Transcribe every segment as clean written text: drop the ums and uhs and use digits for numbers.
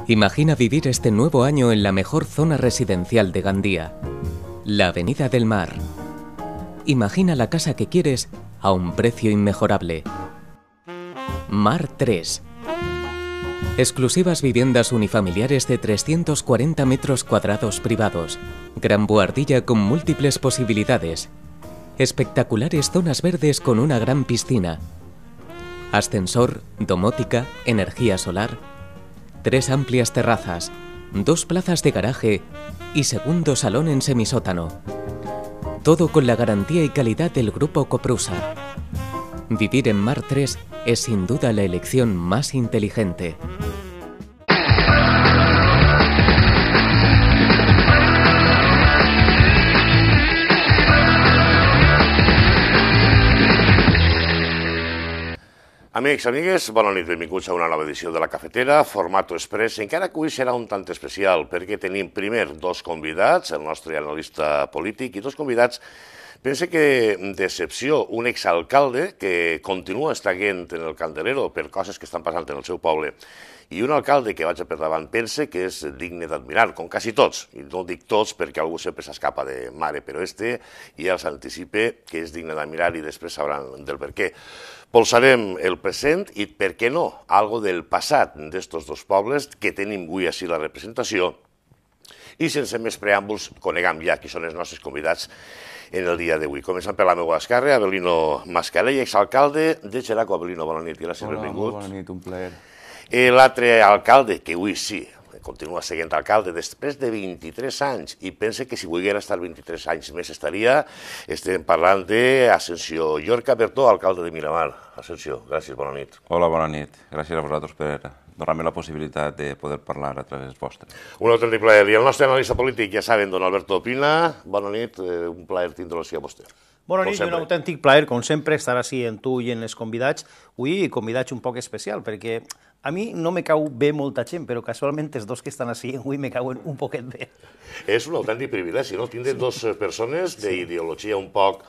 Imagina vivir este nuevo año en la mejor zona residencial de Gandía, la Avenida del Mar. Imagina la casa que quieres a un precio inmejorable. Mar 3. Exclusivas viviendas unifamiliares de 340 metros cuadrados privados. Gran buhardilla con múltiples posibilidades. Espectaculares zonas verdes con una gran piscina. Ascensor, domótica, energía solar. 3 amplias terrazas, 2 plazas de garaje y segundo salón en semisótano. Todo con la garantía y calidad del Grupo Coprusa. Vivir en Mar 3 es sin duda la elección más inteligente. Amics, amigues, bona nit, benvinguts a una nova edició de La Cafetera, formato express, encara que avui serà un tant especial, perquè tenim primer 2 convidats, el nostre analista polític, i 2 convidats, pense que d'excepció, un exalcalde que continua estaguent en el candelero per coses que estan passant en el seu poble, i un alcalde que vaig per davant pense que és digne d'admirar, com quasi tots, i no dic tots perquè algú sempre s'escapa de mare, però ja els anticipe que és digne d'admirar i després sabran del per què. Polsarem el present i, per què no, algo del passat d'estos 2 pobles que tenim avui així la representació i sense més preàmbuls coneguem ja qui són els nostres convidats en el dia d'avui. Començant per la meva esquerra, Abelino Mascarell, exalcalde de Xeraco. Abelino, bona nit, gràcies, benvingut. Hola, bona nit, un plaer. L'altre alcalde, que avui sí, continua sent alcalde després de 23 anys, i pense que si volguera estar 23 anys més estaria, estem parlant d'Ascensió Llorca Bertó, alcalde de Miramar. Ascensió, gràcies, bona nit. Hola, bona nit. Gràcies a vosaltres per donar-me la possibilitat de poder parlar a través vostre. Un autèntic plaer. I el nostre analista polític, ja saben, don Alberto Pina, bona nit, un plaer tindre-lo així a vostè. Bona nit i un autèntic plaer, com sempre, estar així en tu i en els convidats. Avui convidats un poc especial, perquè a mi no me cau bé molta gent, però casualment els 2 que estan així avui me cauen un poquet bé. És un autèntic privilegi, no? Tindre 2 persones d'ideologia un poc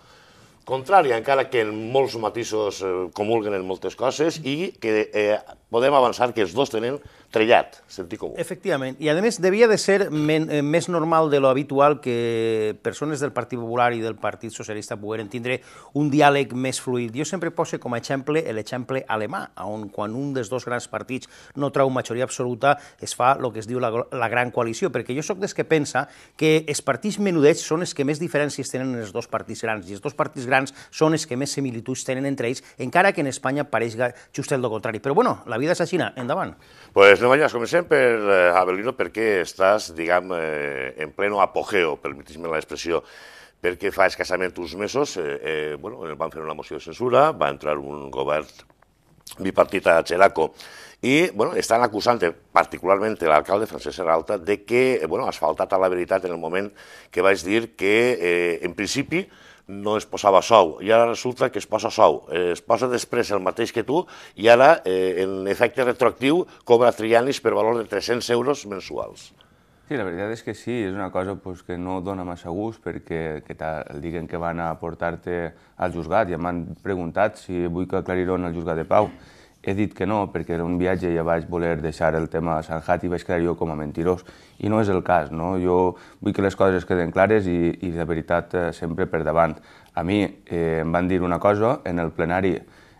contrària, encara que en molts matisos comulguen en moltes coses, i que podem avançar que els 2 tenen trellat, sentit comú. Efectivament, i a més devia de ser més normal de lo habitual que persones del Partit Popular i del Partit Socialista pogueren tindre un diàleg més fluid. Jo sempre poso com a exemple l'exemple alemà, on quan un dels 2 grans partits no treu majoria absoluta es fa el que es diu la gran coalició, perquè jo sóc dels que pensa que els partits menudets són els que més diferències tenen en els 2 partits grans, i els 2 partits grans són els que més similituds tenen entre ells, encara que en Espanya pareixga just el contrari. Però bueno, la vida és així, endavant. Pues anem allà, comencem per Abelino, perquè estàs, diguem, en pleno apogeo, permetis-me l'expressió, perquè fa escassament uns mesos van fer una moció de censura, va entrar un govern bipartit a Xeraco, i estan acusant particularment l'alcalde Francesc Serralta de que has faltat a la veritat en el moment que vaig dir que, en principi, no es posava sou, i ara resulta que es posa sou, es posa després el mateix que tu, i ara, en efecte retroactiu, cobra triennis per valor de 300 euros mensuals. Sí, la veritat és que sí, és una cosa que no dona massa gust, perquè diguen que van a portar-te al juzgat, ja m'han preguntat si vull que aclarir-ho en el juzgat de pau. He dit que no, perquè era un viatge i ja vaig voler deixar el tema zanjat i vaig quedar jo com a mentirós. I no és el cas, no? Jo vull que les coses queden clares i la veritat sempre per davant. A mi em van dir una cosa, en el plenari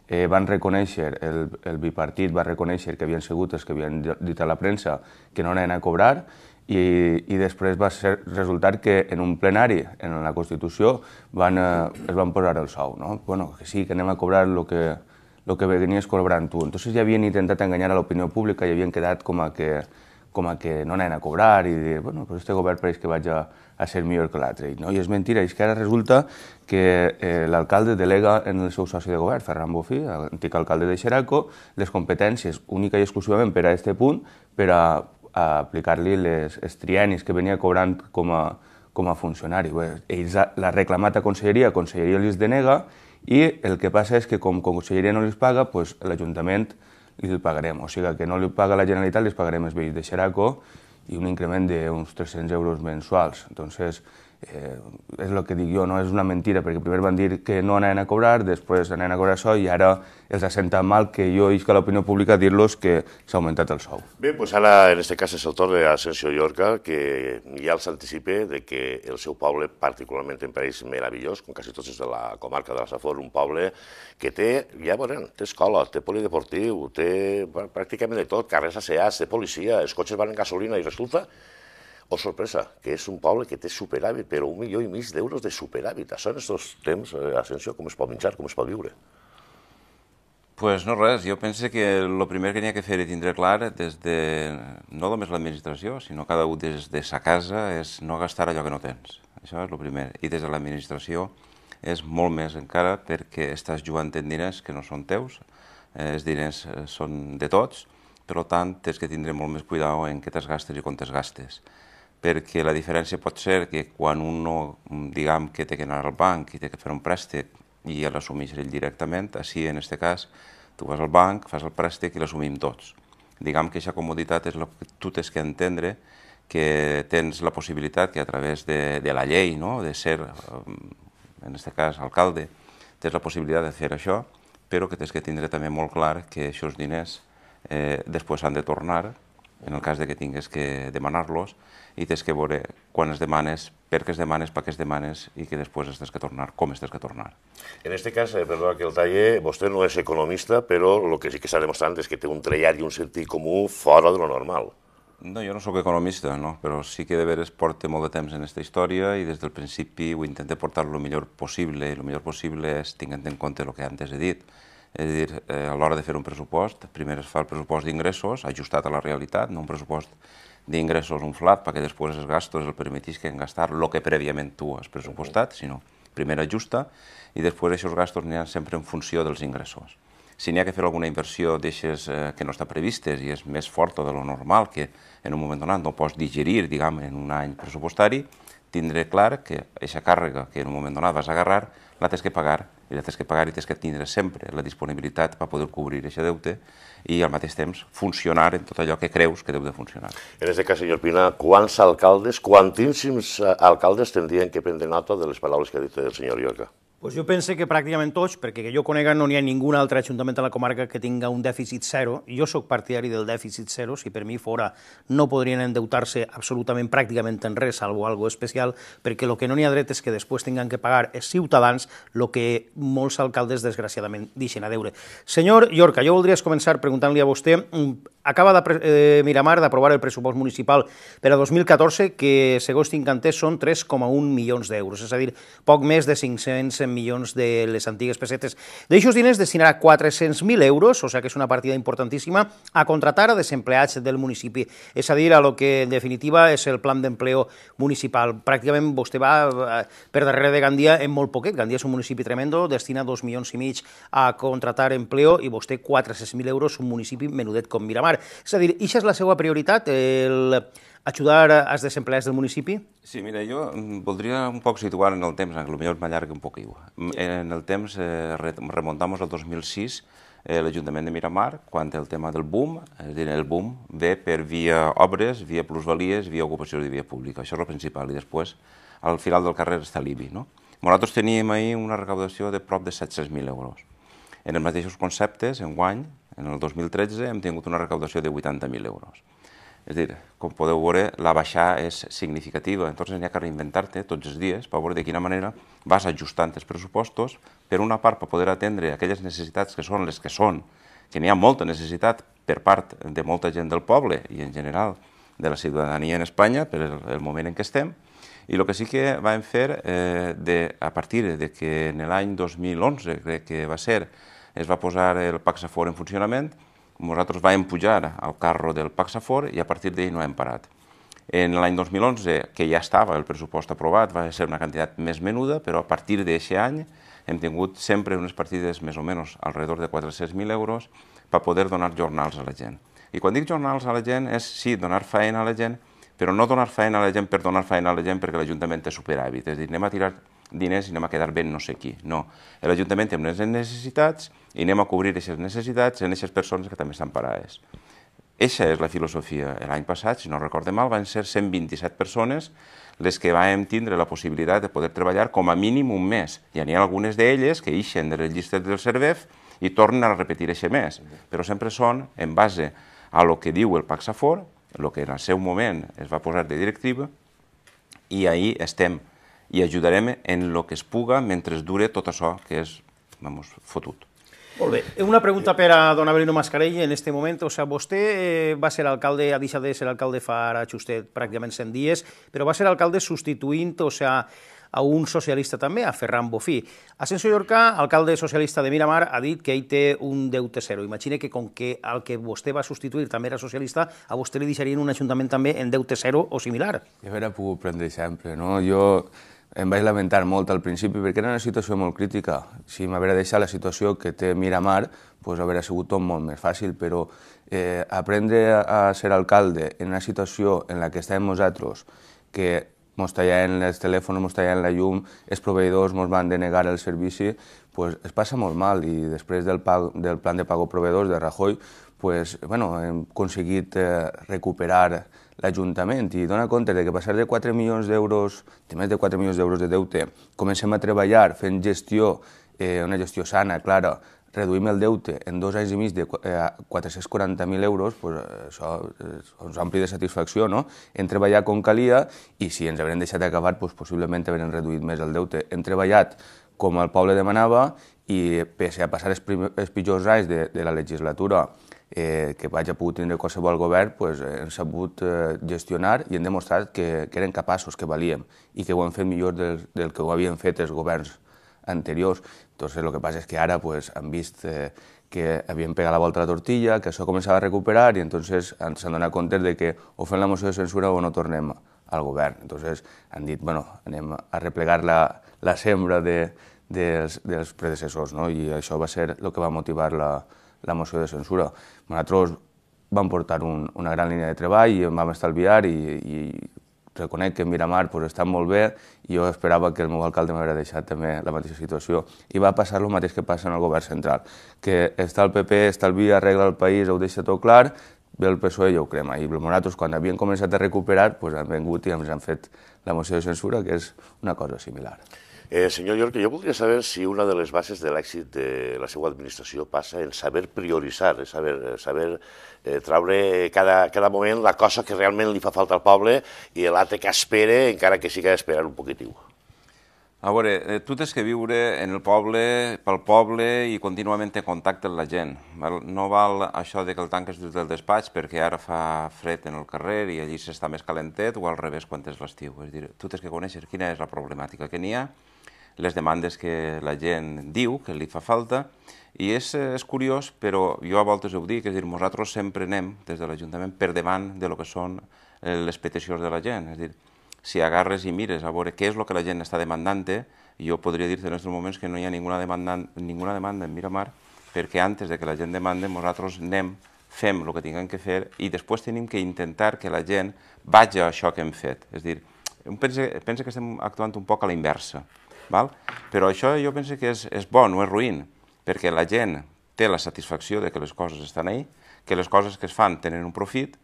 van reconèixer, el bipartit va reconèixer que havien sigut els que havien dit a la premsa que no anaven a cobrar, i després va resultar que en un plenari, en la Constitució, es van posar el sou, no? Bueno, que sí, que anem a cobrar el que venies cobrant tu. Entonces ja havien intentat enganyar a l'opinió pública i havien quedat com a que no anaven a cobrar i dir, bueno, pues este govern pareix que vaig a ser millor que l'altre. No, i és mentira, és que ara resulta que l'alcalde delega en el seu soci de govern, Ferran Bofí, antic alcalde de Xeraco, les competències única i exclusivament per a aquest punt, per a aplicar-li els triennis que venia cobrant com a funcionari. Ells l'ha reclamat a Conselleria li denega, i el que passa és que com Conselleria no li paga, l'Ajuntament li pagarem. O sigui que no li paga la Generalitat, li pagarem els veïns de Xeraco i un increment d'uns 300 euros mensuals. Entonces, és el que dic jo, no és una mentira, perquè primer van dir que no anaven a cobrar, després anaven a cobrar això i ara els ha sentat mal que jo isc a l'opinió pública a dir-los que s'ha augmentat el sou. Bé, doncs ara en aquest cas és el torn d'Asensio Llorca, que ja els anticipe de que el seu poble particularment em pareix meravellós, com quasi tots és de la comarca de la Safor, un poble que té, ja veurem, té escola, té polideportiu, té pràcticament de tot, carrers asseats, té policia, els cotxes van en gasolina i resulta, oh sorpresa, que és un poble que té superàvit, però 1,5 milió d'euros de superàvit. Això en aquests temps, Asensio, com es pot menjar, com es pot viure? Pues no res, jo penso que el primer que n'hi ha que fer i tindre clar des de, no només l'administració, sinó cada un des de sa casa, és no gastar allò que no tens. Això és el primer. I des de l'administració és molt més encara perquè estàs jugant en diners que no són teus, els diners són de tots, per tant, tens que tindre molt més cuidado en què te'ls gastes i com te'ls gastes. Perquè la diferència pot ser que quan un, diguem, que té que anar al banc i té que fer un préstec i l'assumeix ell directament, així en aquest cas tu vas al banc, fas el préstec i l'assumim tots. Diguem que aquesta comoditat és el que tu tens que entendre, que tens la possibilitat que a través de la llei, de ser, en aquest cas, alcalde, tens la possibilitat de fer això, però que tens que tindre també molt clar que aquests diners després s'han de tornar, en el cas de que tingues que demanar-los, i tens que veure quan es demanes, per què es demanes, per què es demanes, i que després es tens que tornar, com es tens que tornar. En aquest cas, perdona que el talle, vostè no és economista, però el que sí que està demostrant és que té un trellat i un sentit comú fora de lo normal. No, jo no sóc economista, no, però sí que de veres porto molt de temps en aquesta història i des del principi ho intento portar el millor possible, i el millor possible és tenint en compte el que antes he dit. És a dir, a l'hora de fer un pressupost, primer es fa el pressupost d'ingressos, ajustat a la realitat, no un pressupost d'ingressos un flat, perquè després els gastos el permetisquen gastar el que prèviament tu has pressupostat, sinó primer ajusta i després aquests gastos aniran sempre en funció dels ingressos. Si n'hi ha que fer alguna inversió d'eixes que no està previstes i és més forta de lo normal, que en un moment donat no pots digerir, diguem, en un any pressupostari, tindré clar que aquesta càrrega que en un moment donat vas agarrar la tens que pagar, i la tens que pagar i tens que tindre sempre la disponibilitat per poder cobrir aquest deute i al mateix temps funcionar en tot allò que creus que deu de funcionar. En aquest cas, senyor Pina, quants alcaldes, quantíssims alcaldes tindrien que prendre nota de les paraules que ha dit el senyor Llorca? Pues jo penso que pràcticament tots, perquè que jo conega no n'hi ha ningun altre ajuntament a la comarca que tinga un dèficit zero. Jo sóc partidari del dèficit zero, si per mi fora no podrien endeutar-se absolutament pràcticament en res, salvo algo especial, perquè el que no n'hi ha dret és que després tinguin que pagar els ciutadans el que molts alcaldes, desgraciadament, deixen a deure. Senyor Llorca, jo voldria començar preguntant-li a vostè, acaba Miramar d'aprovar el pressupost municipal per a 2014, que, segons tinc entès, són 3,1 milions d'euros, és a dir, poc més de 500 milions de les antigues pessetes. D'aixòs diners destinarà 400.000 euros, o sigui que és una partida importantíssima, a contratar a desempleats del municipi, és a dir, a lo que en definitiva és el plan d'empleo municipal. Pràcticament vostè va per darrere de Gandia en molt poquet. Gandia és un municipi tremendo, destina 2,5 milions a contratar empleo i vostè 400.000 euros, un municipi menudet com Miramar. És a dir, això és la seva prioritat, ajudar als desempleats del municipi? Sí, mira, jo voldria un poc situar en el temps, potser m'allarga un poc. En el temps remontamos al 2006, l'Ajuntament de Miramar, quan el tema del boom, és a dir, el boom ve per via obres, via plusvalies, via ocupació de via pública. Això és el principal. I després, al final del carrer està l'IBI. Nosaltres teníem ahir una recaudació de prop de 700.000 euros. En els mateixos conceptes, enguany, en el 2013, hem tingut una recaudació de 80.000 euros. És a dir, com podeu veure, la baixada és significativa, entonces n'hi ha que reinventar-te tots els dies per veure de quina manera vas ajustant els pressupostos, per una part per poder atendre aquelles necessitats que són les que són, que n'hi ha molta necessitat per part de molta gent del poble i en general de la ciutadania en Espanya per el moment en què estem, i el que sí que vam fer a partir de que en l'any 2011, crec que va ser, es va posar el Paxafor en funcionament, nosaltres vam pujar al carro del Paxafor i a partir d'ahir no hem parat. En l'any 2011, que ja estava el pressupost aprovat, va ser una quantitat més menuda, però a partir d'aquest any hem tingut sempre unes partides més o menys alrededor de 400.000 euros per poder donar jornals a la gent. I quan dic jornals a la gent és, sí, donar feina a la gent, però no donar feina a la gent per donar feina a la gent perquè l'Ajuntament té superàvit. És a dir, anem a tirar diners i anem a quedar ben no sé qui. No, l'Ajuntament té unes necessitats i anem a cobrir aquestes necessitats en aquestes persones que també estan parades. Eixa és la filosofia. L'any passat, si no recorde mal, van ser 127 persones les que vam tindre la possibilitat de poder treballar com a mínim un mes. I n'hi ha algunes d'elles que ixen de les llistes del CERVEF i tornen a repetir aquest mes. Però sempre són en base a lo que diu el PACSAFOR, el que en el seu moment es va posar de directiva, i ahí estem. I ajudarem en el que es puga mentre dure tot això que és, fotut. Molt bé. Una pregunta per a don Avelino Mascarell en este moment. O sea, vostè va ser alcalde, ha deixat de ser alcalde fa ara justet pràcticament 100 dies, però va ser alcalde substituint, o sea, a un socialista també, a Ferran Bofí. Asensio Llorca, alcalde socialista de Miramar, ha dit que ell té un deute zero. Imagina que com que el que vostè va substituir també era socialista, a vostè li deixarien un ajuntament també en deute zero o similar. Jo hauria pogut prendre exemple, no? Jo em vaig lamentar molt al principi perquè era una situació molt crítica. Si m'haguera deixat la situació que té Miramar, doncs hauria sigut tot molt més fàcil, però aprendre a ser alcalde en una situació en la que estàvem nosaltres, que ens tallaven els telèfons, ens tallaven la llum, els proveïdors ens van denegar el servici, doncs es passa molt mal. I després del plan de pago proveïdors de Rajoy, hem aconseguit recuperar l'Ajuntament i donar compte que passar de 4 milions d'euros, de més de 4 milions d'euros de deute, comencem a treballar fent gestió, una gestió sana, clara, reduïm el deute en 2 anys i mig de 440.000 euros, això és un ampli de satisfacció, no? Hem treballat com calia i si ens haurem deixat acabar, possiblement haurem reduït més el deute. Hem treballat com el poble demanava i, pese a passar els pitjors anys de la legislatura, que vaig a poder tindre qualsevol govern, hem sabut gestionar i hem demostrat que eren capaços, que valíem i que ho hem fet millor del que ho havien fet els governs anteriors. Entonces, el que passa és que ara han vist que havien pegat la volta a la tortilla, que això començava a recuperar i entonces s'han donat compte que o fem la moció de censura o no tornem al govern. Entonces han dit, anem a replegar la sembra dels predecessors, no? I això va ser el que va motivar la moció de censura. Nosaltres vam portar una gran línia de treball i em vam estalviar i reconec que en Miramar està molt bé i jo esperava que el meu alcalde m'hagués deixat també la mateixa situació. I va passar el mateix que passa en el govern central, que està el PP, estalvia, arregla el país, ho deixa tot clar, ve el PSOE i ho crema. I nosaltres, quan havien començat a recuperar, han vingut i ens han fet la moció de censura, que és una cosa similar. Senyor Llorca, jo voldria saber si una de les bases de l'èxit de la seva administració passa en saber prioritzar, saber traure cada moment la cosa que realment li fa falta al poble i l'altre que espera, encara que sigui d'esperar un poquitiu. A veure, tu tens que viure en el poble, pel poble i contínuament en contacte amb la gent. No val això de que el tanques des del despatx perquè ara fa fred en el carrer i allí s'està més calentet o al revés quan és l'estiu. És a dir, tu tens que conèixer quina és la problemàtica que n'hi ha, les demandes que la gent diu que li fa falta, i és curiós, però jo a voltes ho dic, és a dir, nosaltres sempre anem des de l'Ajuntament per davant de lo que són les peticions de la gent. És a dir, si agarres i mires a veure què és el que la gent està demandant, jo podria dir-te en aquests moments que no hi ha ninguna demanda en Miramar, perquè antes de que la gent demande, nosaltres anem, fem el que tinguem que fer i després tenim que intentar que la gent vagi a això que hem fet. És a dir, pensa que estem actuant un poc a la inversa. Però això jo penso que és bo, no és ruïn, perquè la gent té la satisfacció de que les coses estan ahí, que les coses que es fan tenen un profit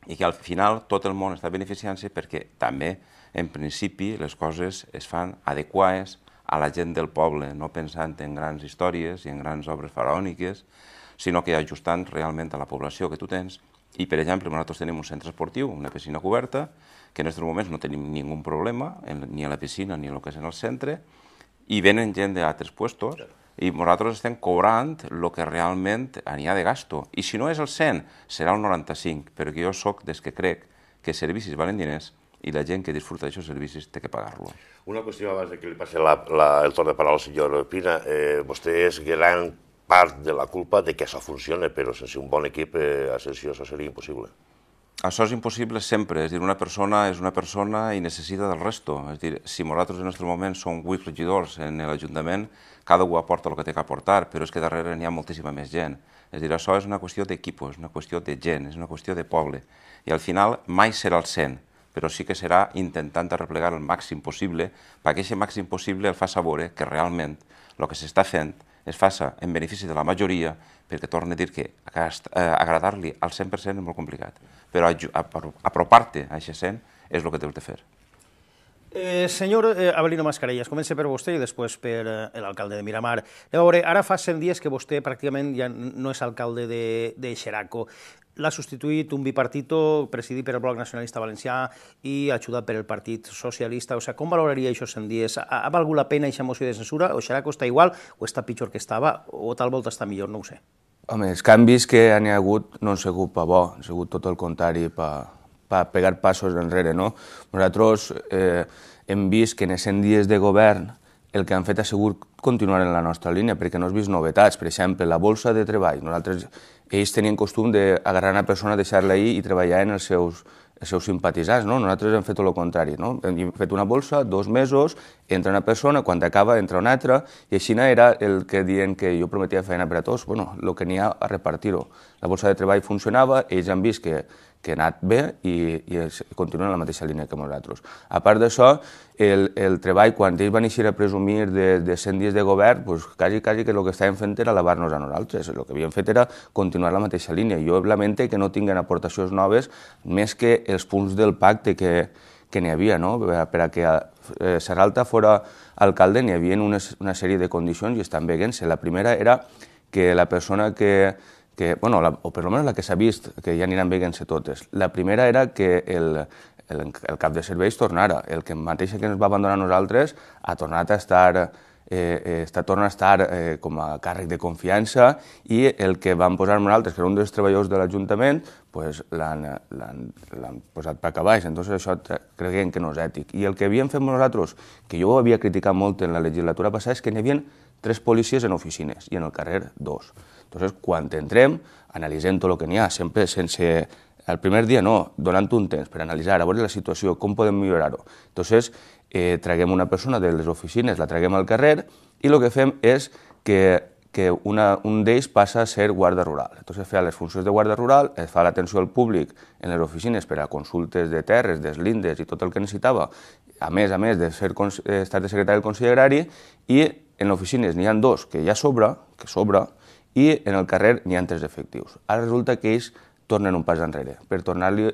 i que al final tot el món està beneficiant-se perquè també, en principi, les coses es fan adequades a la gent del poble, no pensant en grans històries i en grans obres faraòniques, sinó que ajustant realment a la població que tu tens. I, per exemple, nosaltres tenim un centre esportiu, una piscina coberta, que en aquests moments no tenim ningú problema, ni a la piscina ni a el que és en el centre, i venen gent d'altres puestos, i nosaltres estem cobrant el que realment n'hi ha de gasto. I si no és el 100, serà el 95, perquè jo soc des que crec que servicis valen diners i la gent que disfruta d'aquests servicis té que pagar-lo. Una qüestió abans que li passi el torn de paraula al senyor Pina. Vostè és gran part de la culpa de que això funciona, però sense un bon equip, Asensio, això seria impossible. Això és impossible sempre, és a dir, una persona és una persona i necessita del resto. És a dir, si nosaltres en aquest moment som 8 regidors en l'Ajuntament, cada un aporta el que té que aportar, però és que darrere n'hi ha moltíssima més gent. És a dir, això és una qüestió d'equip, és una qüestió de gent, és una qüestió de poble. I al final mai serà el 100, però sí que serà intentant arreplegar el màxim possible, perquè aquest màxim possible el fa saber que realment el que s'està fent es faça en benefici de la majoria, perquè torno a dir que agradar-li al 100% és molt complicat, però apropar-te a aquest 100 és el que deus de fer. Senyor Avelino Mascarellas, comença per vostè i després per l'alcalde de Miramar. A veure, ara fa 100 dies que vostè pràcticament ja no és alcalde de Xeraco. L'ha substituït un bipartito presidit per el Bloc Nacionalista Valencià i ajudat per el Partit Socialista. O sigui, com valoraria això 100 dies? Ha valgut la pena aquesta moció de censura? O Xeraco està igual o està pitjor que estava? O tal volta està millor? No ho sé. Home, els canvis que n'hi ha hagut no han sigut per bo, han sigut tot el contrari, per pegar passos enrere, no? Nosaltres hem vist que en 100 dies de govern el que han fet ha sigut continuar en la nostra línia, perquè no has vist novetats. Per exemple, la bolsa de treball. Ells tenien costum d'agarrar una persona, deixar-la ahir i treballar en els seus simpatitzants, no? Nosaltres hem fet tot el contrari, no? Hem fet una bolsa, 2 mesos, entra una persona, quan acaba entra una altra, i així era el que diuen que jo prometia feina per a tots, bueno, el que n'hi ha a repartir-ho. La bolsa de treball funcionava, ells han vist que ha anat bé i continuen en la mateixa línia que nosaltres. A part d'això, el treball, quan ells van eixir a presumir de 100 dies de govern, quasi que el que estàvem fent era lavar-nos a nosaltres. El que havíem fet era continuar la mateixa línia. Jo lamento que no tinguin aportacions noves, més que els punts del pacte que n'hi havia, no? Per a que Serralta fora alcalde n'hi havia una sèrie de condicions i estan veient-se. La primera era que la persona bueno, o per almenys la que s'ha vist, que ja aniran veient-se totes. La primera era que el cap de serveis tornara. El que mateix que ens va abandonar a nosaltres ha tornat a estar com a càrrec de confiança i el que vam posar nosaltres, que era un dels treballadors de l'Ajuntament, l'han posat per baix. Entonces això creiem que no és ètic. I el que havíem fet nosaltres, que jo ho havia criticat molt en la legislatura passada, és que n'hi havia 3 policies en oficines i en el carrer 2. Entonces, quan entrem, analitzem tot el que n'hi ha, sempre sense... El primer dia no, donant un temps per analitzar, a veure la situació, com podem millorar-ho. Entonces, traguem una persona de les oficines, la traguem al carrer i el que fem és que un d'ells passa a ser guàrdia rural. Entonces, fa les funcions de guàrdia rural, es fa l'atenció al públic en les oficines per a consultes de terres, deslindes i tot el que necessitava, a més de estar de secretari del Consell Agrari, i en les oficines n'hi ha 2 que ja sobra, i en el carrer n'hi ha 3 efectius. Ara resulta que ells tornen un pas enrere, per tornar-li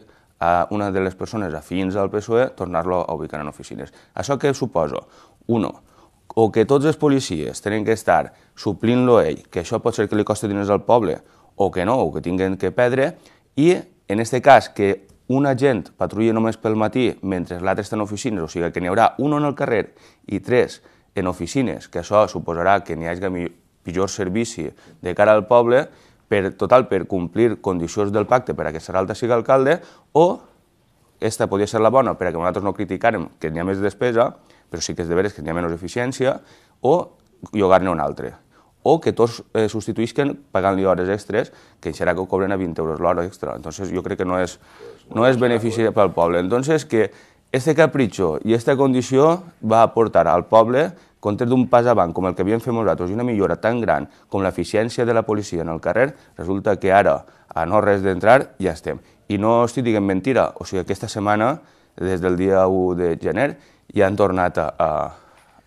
a una de les persones afins al PSOE, tornar-lo a ubicar en oficines. Això què suposa? O que tots els policies tenen que estar suplint-lo ell, que això pot ser que li costi diners al poble, o que no, o que tinguin que perdre, i en aquest cas que un agent patrulli només pel matí mentre l'altre està en oficines, o sigui que n'hi haurà un en el carrer i 3 en oficines, que això suposarà que n'hi hagi pitjor servici de cara al poble, per complir condicions del pacte per a que Serralta sigui alcalde, o aquesta podria ser la bona per a que nosaltres no criticàrem que n'hi ha més despesa, però sí que és de veres que n'hi ha menys eficiència, o llogar-ne un altre. O que tots substituïsquen pagant-li hores extres, que serà que ho cobren a 20 euros l'hora extra. Entonces, jo crec que no és benefici pel poble. Entonces, que este capritxo i aquesta condició va aportar al poble, comptes d'un pas avant com el que havíem fet nosaltres i una millora tan gran com l'eficiència de la policia en el carrer, resulta que ara, a no res d'entrar, ja estem. I no estic dient mentira, o sigui, aquesta setmana, des del dia 1 de gener, ja han tornat a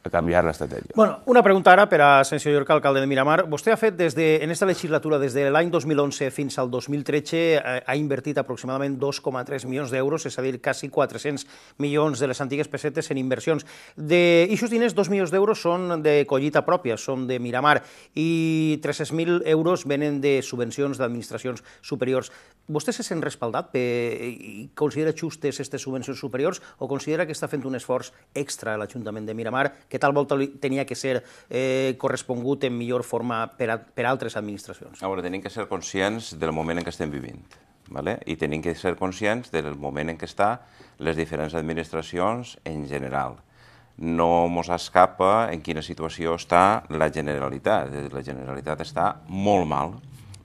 canviar l'estratègia. Bueno, una pregunta ara per a Asensio Llorca, alcalde de Miramar. Vostè ha fet, en aquesta legislatura, des de l'any 2011 fins al 2013, ha invertit aproximadament 2,3 milions d'euros, és a dir, quasi 400 milions de les antigues pessetes en inversions. D'aixos diners, 2 milions d'euros són de collita pròpia, són de Miramar, i 300.000 euros venen de subvencions d'administracions superiors. Vostè se sent respaldat i considera justes aquestes subvencions superiors o considera que està fent un esforç extra a l'Ajuntament de Miramar que tal volta tenia que ser correspongut en millor forma per altres administracions? A veure, tenim que ser conscients del moment en què estem vivint, i tenim que ser conscients del moment en què estan les diferents administracions en general. No ens escapa en quina situació està la Generalitat. La Generalitat està molt mal.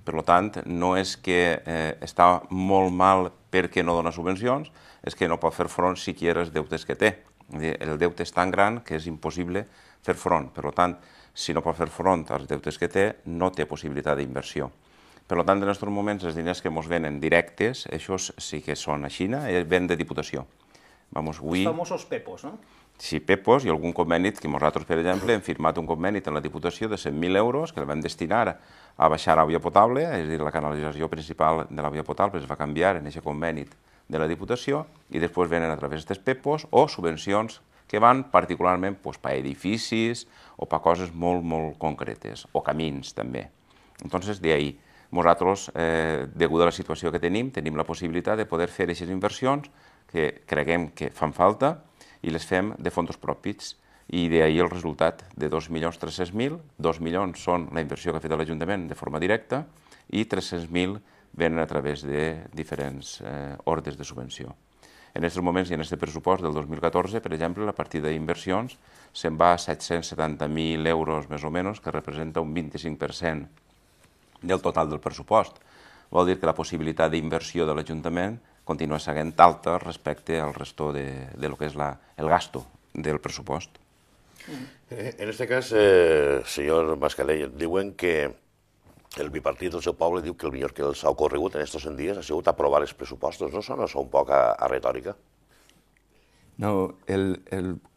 Per tant, no és que està molt mal perquè no dona subvencions, és que no pot fer front siquiera als deutes que té. El deute és tan gran que és impossible fer front. Per tant, si no pot fer front als deutes que té, no té possibilitat d'inversió. Per tant, en aquests moments, els diners que ens venen directes, això sí que són a Xina, venen de Diputació. Els famosos pepos, no? Si Pepos i algun conveni, que nosaltres, per exemple, hem firmat un conveni amb la Diputació de 100.000 euros que el vam destinar a baixar l'aigua potable, és a dir, la canalització principal de l'aigua potable es va canviar en aquest conveni de la Diputació i després venen a través d'aquests Pepos o subvencions que van particularment per edificis o per coses molt, molt concretes, o camins també. Entonces, de ahí, nosaltres, degut a la situació que tenim la possibilitat de poder fer aquestes inversions que creguem que fan falta i les fem de fons propis. I d'ahir el resultat de 2.300.000, 2 milions són la inversió que ha fet l'Ajuntament de forma directa i 300.000 venen a través de diferents ordres de subvenció. En aquests moments i en aquest pressupost del 2014, per exemple, la partida d'inversions se'n va a 770.000 euros més o menys, que representa un 25% del total del pressupost. Vol dir que la possibilitat d'inversió de l'Ajuntament continua sent alta respecte al resto de lo que és el gasto del pressupost. En este cas, senyor Mascarell, diuen que el bipartit del seu poble diu que el millor que els ha ocorregut en aquests 100 dies ha sigut aprovar els pressupostos. No sona això un poc a retòrica? No,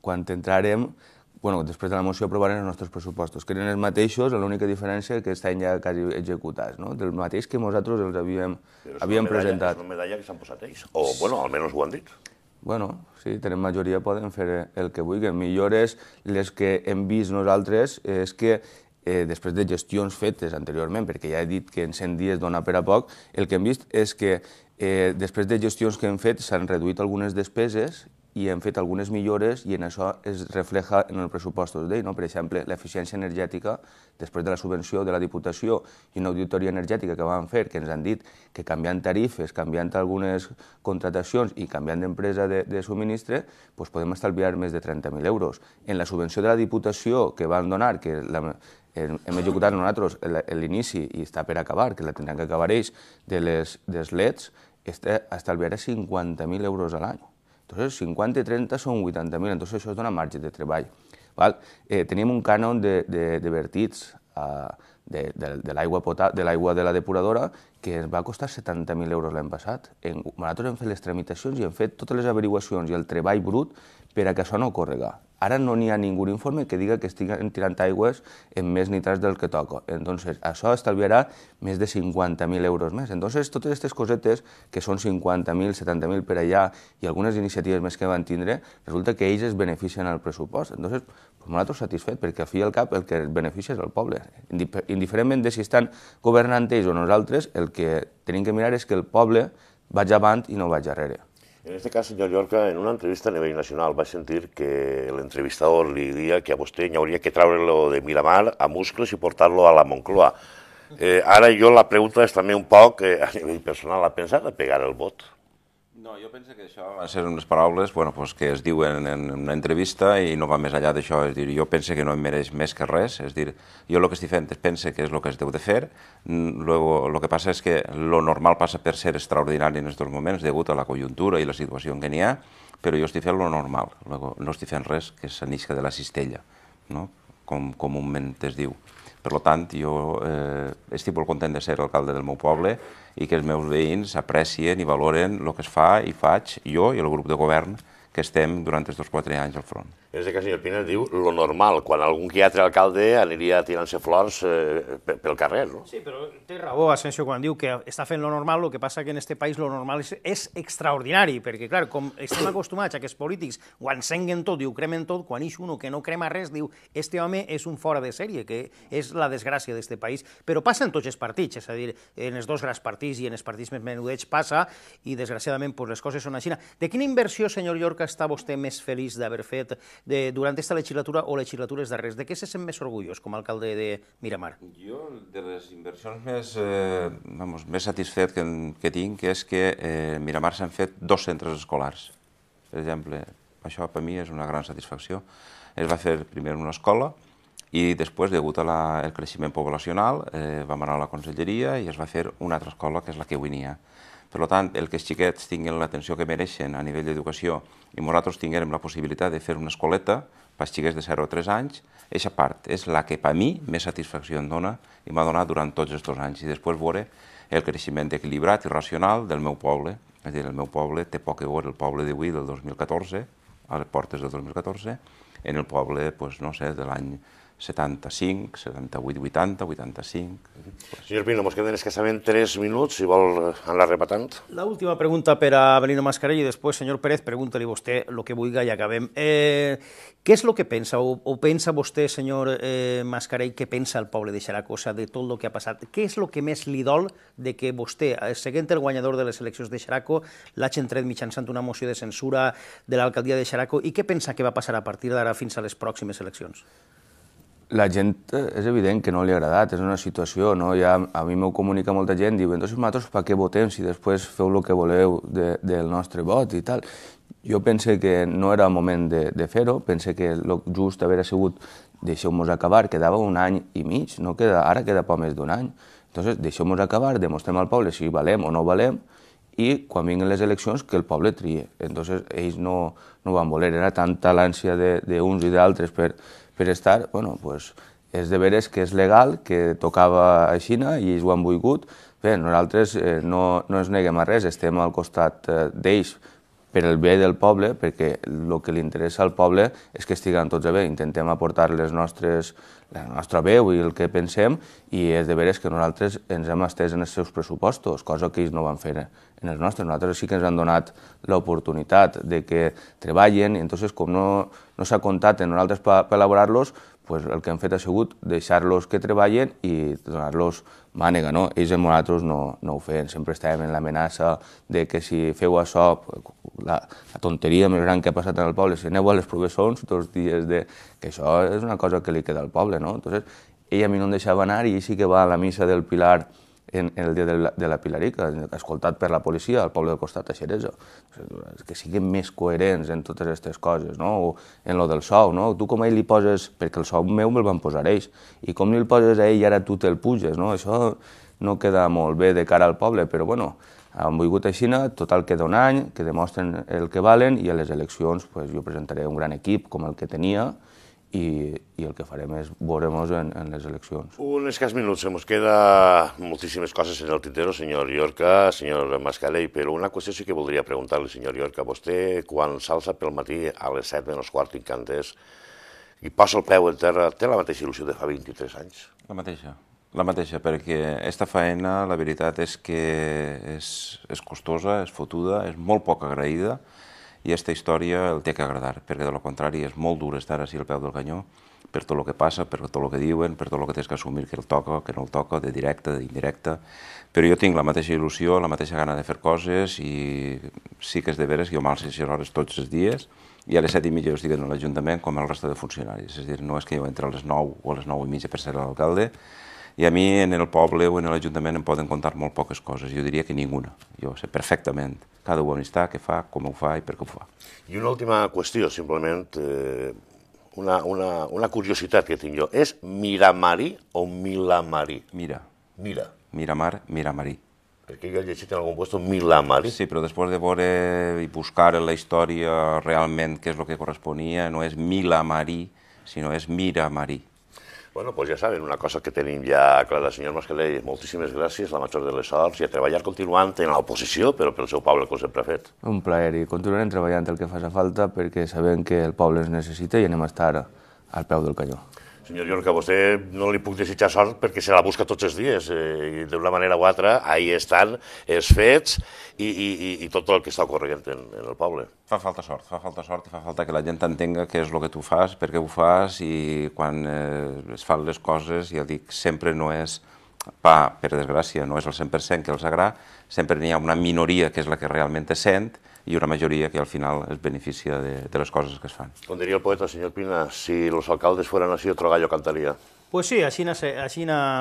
quan entrarem, després de la moció aprovarem els nostres pressupostos, que eren els mateixos, l'única diferència és que estan ja quasi executats, del mateix que nosaltres els havíem presentat. És una medalla que s'han posat ells, o, almenys ho han dit. Sí, tenen majoria, poden fer el que vulguin. Millores, les que hem vist nosaltres, és que després de gestions fetes anteriorment, perquè ja he dit que en 100 dies dona per a poc, el que hem vist és que després de gestions que hem fet s'han reduït algunes despeses i hem fet algunes millores i en això es refleja en el pressupost d'ell. Per exemple, l'eficiència energètica, després de la subvenció de la Diputació i una auditoria energètica que vam fer, que ens han dit que canviant tarifes, canviant algunes contratacions i canviant d'empresa de subministre, podem estalviar més de 30.000 euros. En la subvenció de la Diputació que van donar, que hem executat nosaltres l'inici i està per acabar, que la tindran que acabar ells, dels LEDs, estalviarà 50.000 euros a l'any. Entonces, 50 i 30 són 80.000, entonces això dona marge de treball. Tenim un cànon de vertits de l'aigua de la depuradora que ens va costar 70.000 euros l'any passat. Nosaltres hem fet les tramitacions i hem fet totes les averiguacions i el treball brut per a que això no ocorrega. Ara no n'hi ha ningú informe que diga que estiguen tirant aigües amb més nitrats del que toca. Entonces, això estalviarà més de 50.000 euros més. Entonces, totes aquestes cosetes, que són 50.000, 70.000 per allà, i algunes iniciatives més que van tindre, resulta que ells es beneficien al pressupost. Entonces, nosaltres satisfets, perquè al fi i al cap el que es beneficia és el poble. Indiferentment de si estan governant ells o nosaltres, el que tenim que mirar és que el poble vagi avant i no vagi darrere. En este cas, senyor Llorca, en una entrevista a nivell nacional vaig sentir que l'entrevistador li deia que a vostè hi hauria que treure-lo de Miramar a Musclos i portar-lo a la Moncloa. Ara jo la pregunta és també un poc, a nivell personal, ha pensat a pegar el vot? No, jo penso que això van ser unes paraules que es diuen en una entrevista i no va més enllà d'això. És dir, jo penso que no em mereix més que res. És dir, jo el que estic fent penso que és el que es deu de fer. El que passa és que lo normal passa per ser extraordinari en aquests moments degut a la conjuntura i la situació en què n'hi ha, però jo estic fent lo normal. No estic fent res que s'anisca de la cistella, com comúment es diu. Per tant, jo estic molt content de ser alcalde del meu poble i que els meus veïns aprecien i valoren el que es fa i faig jo i el grup de govern que estem durant aquests 4 anys al front. En aquest cas, senyor Pina, diu lo normal, quan algun que altre alcalde aniria tirant-se flors pel carrer, no? Sí, però té raó, Asensio, quan diu que està fent lo normal, el que passa que en aquest país lo normal és extraordinari, perquè, clar, com estem acostumats a que els polítics ho encenguen tot i ho cremen tot, quan ix uno que no crema res, diu, este home és un fora de sèrie, que és la desgràcia d'aquest país, però passa en tots els partits, és a dir, en els dos grans partits i en els partits més menudets passa, i desgraciadament les coses són així. De quina inversió, senyor Llorca, està vostè més feliç d'haver fet durant aquesta legislatura o legislatures darreres? De què se sent més orgullós com a alcalde de Miramar? Jo, de les inversions més satisfet que tinc és que a Miramar s'han fet 2 centres escolars. Per exemple, això per mi és una gran satisfacció. Es va fer primer una escola i després, degut al creixement poblacional, vam anar a la conselleria i es va fer una altra escola, que és la que avui n'hi ha. Per tant, el que els xiquets tinguin l'atenció que mereixen a nivell d'educació i nosaltres tinguem la possibilitat de fer una escoleta per als xiquets de 0 a 3 anys, aquesta part és la que per mi més satisfacció em dona i m'ha donat durant tots aquests anys. I després veure el creixement equilibrat i racional del meu poble. És a dir, el meu poble té poc a veure el poble d'avui, del 2014, a les portes del 2014, en el poble, no sé, de l'any 75, 78, 80, 85... Senyor Pino, ens queden escassament 3 minuts, si vol anar repatant. La última pregunta per a Avelino Mascarell i després, senyor Pérez, pregunta-li vostè el que vulgui i acabem. Què és el que pensa, o pensa vostè, senyor Mascarell, què pensa el poble de Xeraco, de tot el que ha passat? Què és el que més li dol de que vostè, seguint el guanyador de les eleccions de Xeraco, l'hagi tret mitjançant una moció de censura de l'alcaldia de Xeraco, i què pensa que va passar a partir d'ara fins a les pròximes eleccions? La gent és evident que no li ha agradat, és una situació, no? Ja a mi m'ho comunica molta gent, diu, entonces nosaltres per què votem si després feu el que voleu del nostre vot i tal. Jo pense que no era el moment de fer-ho, pense que el just haver sigut deixeu-nos acabar, quedava un any i mig, no queda, ara queda poc més d'un any. Entonces deixeu-nos acabar, demostrem al poble si valem o no valem, i quan vinguin les eleccions que el poble trie. Entonces ells no van voler, era tanta l'ànsia d'uns i d'altres per estar, bueno, pues és de veres que és legal, que tocava a Xina i ells ho han volgut. Bé, nosaltres no ens neguem a res, estem al costat d'ells per el bé del poble, perquè el que li interessa al poble és que estiguen tots bé. Intentem aportar la nostra veu i el que pensem, i és de veres que nosaltres ens hem estès en els seus pressupostos, cosa que ells no van fer en els nostres. Nosaltres sí que ens han donat l'oportunitat de que treballen, i entonces, com no s'ha comptat en nosaltres per elaborar-los, el que hem fet ha sigut deixar-los que treballen i donar-los mànega, no? Ells amb nosaltres no ho feien, sempre estàvem en l'amenaça de que si feu això, la tonteria més gran que ha passat en el poble, si aneu a les professors 2 dies que això és una cosa que li queda al poble, no? Entonces, ell a mi no em deixava anar i ell sí que va a la missa del Pilar en el dia de la Pilarica, escoltat per la policia al poble del costat a Xeresa. Que siguin més coherents en totes aquestes coses, no? O en lo del sou, no? Tu com a ell li poses, perquè el sou meu me'l van posar ells, i com li el poses a ell i ara tu te'l puges, no? Això no queda molt bé de cara al poble, però bueno, han volgut a Xina, total queda un any, que demostren el que valen, i a les eleccions jo presentaré un gran equip com el que tenia, i el que farem és veure-nos en les eleccions. Un escàs minut, se mos queda moltíssimes coses en el tintero, senyor Llorca, senyor Mascarell, però una qüestió sí que voldria preguntar-li, senyor Llorca. Vostè, quan s'alça pel matí a les 7 menys quart incantès i posa el peu en terra, té la mateixa il·lusió de fa 23 anys? La mateixa, perquè aquesta feina, la veritat és que és costosa, és fotuda, és molt poc agraïda, i aquesta història el té que agradar, perquè de lo contrari és molt dur estar així al peu del canyó per tot el que passa, per tot el que diuen, per tot el que tens que assumir que el toca, que no el toca, de directe, d'indirecte, però jo tinc la mateixa il·lusió, la mateixa gana de fer coses, i sí que és de veres que jo m'alço 6 hores tots els dies, i a les 7:30 jo estic en l'Ajuntament com el resta de funcionaris, és a dir, no és que jo entri a les 9 o a les 9:30 per ser l'alcalde, i a mi en el poble o en l'Ajuntament em poden contar molt poques coses, jo diria que ninguna, jo sé perfectament cada un on està, què fa, com ho fa i per què ho fa. I una última qüestió, simplement, una curiositat que tinc jo, és Miramari o Milamari? Miramar, Miramarí. Perquè jo he llegit en algun lloc Milamari. Sí, però després de veure i buscar en la història realment què és el que corresponia, no és Milamarí, sinó és Miramarí. Bueno, doncs ja saben, una cosa que tenim ja clara, senyor Mascarell, moltíssimes gràcies, la major de les sorts, i a treballar continuant en l'oposició, però pel seu poble, com sempre ha fet. Un plaer, i continuarem treballant el que faci falta perquè sabem que el poble ens necessita i anem a estar al peu del canyó. Senyor Llorca, a vostè no li puc desitjar sort perquè se la busca tots els dies, i d'una manera o altra, ahí estan els fets i tot el que està ocorrent en el poble. Fa falta sort i fa falta que la gent entenga què és el que tu fas, per què ho fas, i quan es fan les coses, ja dic, sempre no és, per desgràcia, no és el 100% que els agrada, sempre n'hi ha una minoria que és la que realment es sent, i una majoria que al final es beneficia de les coses que es fan. Com diria el poeta, señor Pina, si los alcaldes fueran así, otro gallo cantaría. Pues sí, així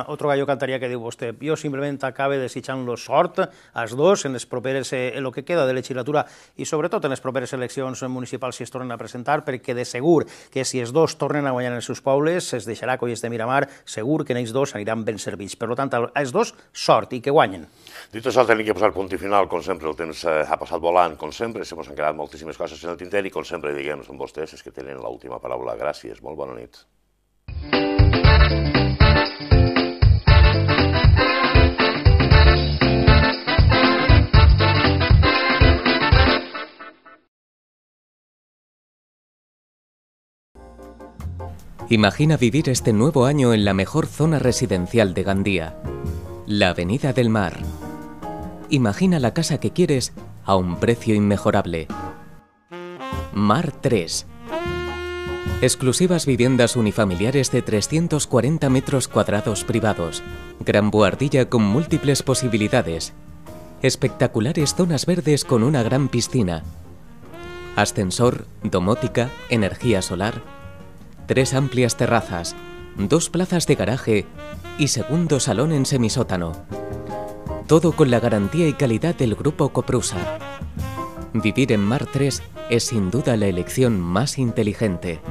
otro gallo cantaria que diu vostè. Jo simplement acabe desitjant-los sort als dos en el que queda de legislatura i sobretot en les properes eleccions municipals si es tornen a presentar, perquè de segur que si els dos tornen a guanyar en els seus pobles, els de Xeraco i els de Miramar, segur que ells dos aniran ben servits. Per tant, als dos, sort i que guanyen. Dit això, tenim que posar punt i final, com sempre, el temps ha passat volant, com sempre, se mos han quedat moltíssimes coses en el tinteri, com sempre, diguem, són vostès els que tenen l'última paraula. Gràcies, molt bona nit. Imagina vivir este nuevo año en la mejor zona residencial de Gandía, la Avenida del Mar. Imagina la casa que quieres a un precio inmejorable. Mar 3. Exclusivas viviendas unifamiliares de 340 metros cuadrados privados. Gran buhardilla con múltiples posibilidades. Espectaculares zonas verdes con una gran piscina. Ascensor, domótica, energía solar. 3 amplias terrazas, 2 plazas de garaje y segundo salón en semisótano. Todo con la garantía y calidad del Grupo Coprusa. Vivir en Mar 3 es sin duda la elección más inteligente.